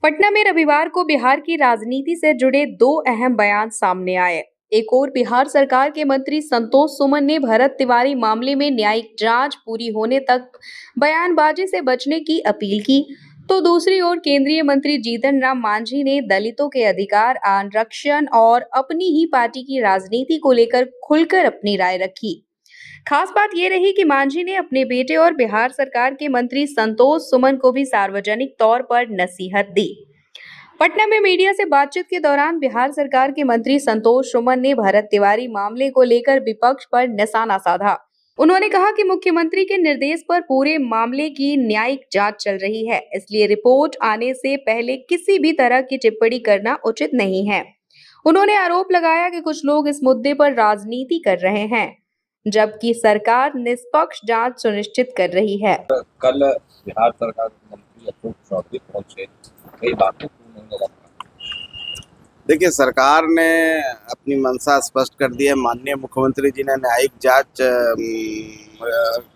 पटना में रविवार को बिहार की राजनीति से जुड़े दो अहम बयान सामने आए। एक ओर बिहार सरकार के मंत्री संतोष सुमन ने भरत तिवारी मामले में न्यायिक जांच पूरी होने तक बयानबाजी से बचने की अपील की, तो दूसरी ओर केंद्रीय मंत्री जीतन राम मांझी ने दलितों के अधिकार, आरक्षण और अपनी ही पार्टी की राजनीति को लेकर खुलकर अपनी राय रखी। खास बात ये रही कि मांझी ने अपने बेटे और बिहार सरकार के मंत्री संतोष सुमन को भी सार्वजनिक तौर पर नसीहत दी। पटना में मीडिया से बातचीत के दौरान बिहार सरकार के मंत्री संतोष सुमन ने भरत तिवारी मामले को लेकर विपक्ष पर निशाना साधा। उन्होंने कहा कि मुख्यमंत्री के निर्देश पर पूरे मामले की न्यायिक जांच चल रही है, इसलिए रिपोर्ट आने से पहले किसी भी तरह की टिप्पणी करना उचित नहीं है। उन्होंने आरोप लगाया कि कुछ लोग इस मुद्दे पर राजनीति कर रहे हैं, जबकि सरकार निष्पक्ष जांच सुनिश्चित कर रही है। कल बिहार सरकार के मंत्री अशोक चौधरी पहुंचे, कई बातों को उन्होंने रखा। देखिए, सरकार ने अपनी मंशा स्पष्ट कर दी है। माननीय मुख्यमंत्री जी ने न्यायिक जांच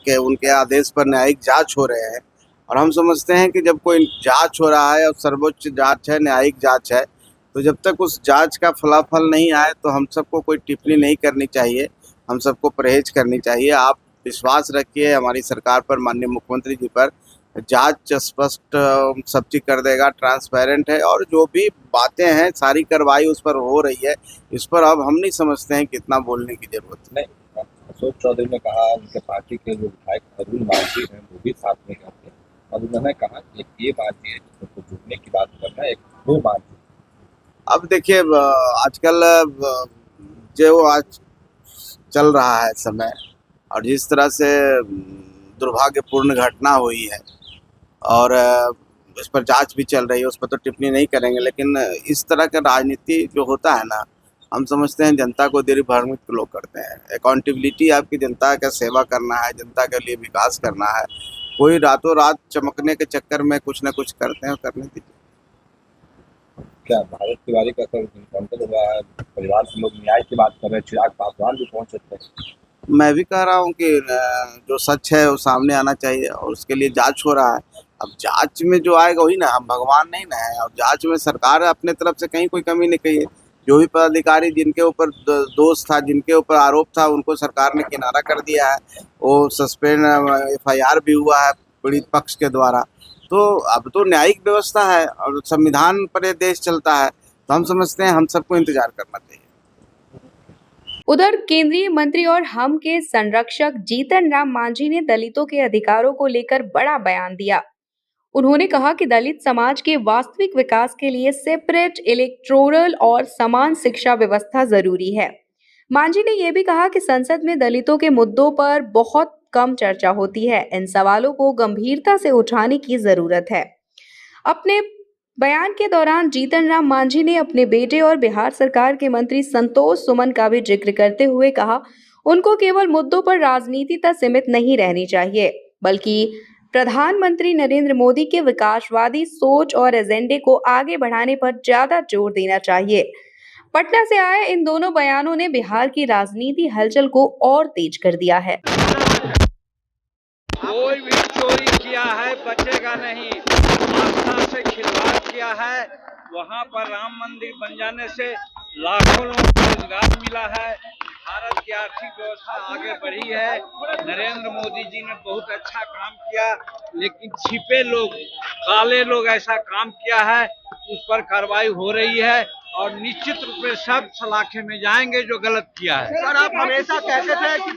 के उनके आदेश पर न्यायिक जांच हो रहे हैं और हम समझते हैं कि जब कोई जांच हो रहा है और सर्वोच्च जांच है, न्यायिक जांच है, तो जब तक उस जांच का फलाफल नहीं आए तो हम सबको कोई टिप्पणी नहीं करनी चाहिए, हम सबको परहेज करनी चाहिए। आप विश्वास रखिए हमारी सरकार पर, माननीय मुख्यमंत्री जी पर। जांच स्पष्ट सब चीज कर देगा, ट्रांसपेरेंट है और जो भी बातें हैं सारी कार्रवाई उस पर हो रही है। इस पर अब हम नहीं समझते हैं कितना बोलने की जरूरत है। नहीं, अशोक चौधरी ने कहा उनके पार्टी के जो विधायक अरुण मांझी हैं वो भी साथ में गए और उन्होंने कहा कि ये बात है तो जुड़ने की बात करना एक दो बात। अब देखिए, आजकल जो आज चल रहा है समय और जिस तरह से दुर्भाग्यपूर्ण घटना हुई है और इस पर जांच भी चल रही है, उस पर तो टिप्पणी नहीं करेंगे, लेकिन इस तरह का राजनीति जो होता है ना, हम समझते हैं जनता को दिग्भ्रमित लोग करते हैं। अकाउंटेबिलिटी आपकी जनता का सेवा करना है, जनता के लिए विकास करना है। कोई रातों रात चमकने के चक्कर में कुछ ना कुछ करते हैं, करने दीजिए। क्या भरत तिवारी का सर इनकाउंटर हुआ है, परिवार के लोग न्याय की बात कर रहे हैं, चिराग पासवान भी पहुंच सकते हैं। मैं भी कह रहा हूँ कि जो सच है वो सामने आना चाहिए और उसके लिए जांच हो रहा है। अब जांच में जो आएगा वही ना, हम भगवान नहीं ना है। और जांच में सरकार अपने तरफ से कहीं कोई कमी नहीं कही है। जो भी पदाधिकारी जिनके ऊपर दोष था, जिनके ऊपर आरोप था, उनको सरकार ने किनारा कर दिया है। वो सस्पेंड FIR भी हुआ है पीड़ित पक्ष के द्वारा। तो अब तो न्यायिक व्यवस्था है और संविधान पर ये देश चलता है, तो हम समझते हैं हम सबको इंतजार करना चाहिए। उधर केंद्रीय मंत्री और हम के संरक्षक जीतन राम मांझी ने दलितों के अधिकारों को लेकर बड़ा बयान दिया। उन्होंने कहा कि दलित समाज के वास्तविक विकास के लिए सेपरेट इलेक्टोरल और समान शिक्षा व्यवस्था जरूरी है। मांझी ने यह भी कहा कि संसद में दलितों के मुद्दों पर बहुत कम चर्चा होती है। इन सवालों को गंभीरता से उठाने की जरूरत है। अपने बयान के दौरान जीतन राम मांझी ने अपने बेटे और बिहार सरकार के मंत्री संतोष सुमन का भी जिक्र करते हुए कहा, उनको केवल मुद्दों पर राजनीति तक सीमित नहीं रहनी चाहिए, बल्कि प्रधानमंत्री नरेंद्र मोदी के विकासवादी सोच और एजेंडे को आगे बढ़ाने पर ज्यादा जोर देना चाहिए। पटना से आए इन दोनों बयानों ने बिहार की राजनीति हलचल को और तेज कर दिया है। कोई भी चोरी किया है बचेगा नहीं। आस्था से खिलवाड़ किया है, वहाँ पर राम मंदिर बन जाने से लाखों लोगों को रोजगार मिला है, भारत की आर्थिक व्यवस्था आगे बढ़ी है। नरेंद्र मोदी जी ने बहुत अच्छा काम किया, लेकिन छिपे लोग, काले लोग ऐसा काम किया है, उस पर कार्रवाई हो रही है और निश्चित रूप में सब सलाखे में जाएंगे जो गलत किया है। सर, आप हमेशा कहते थे कि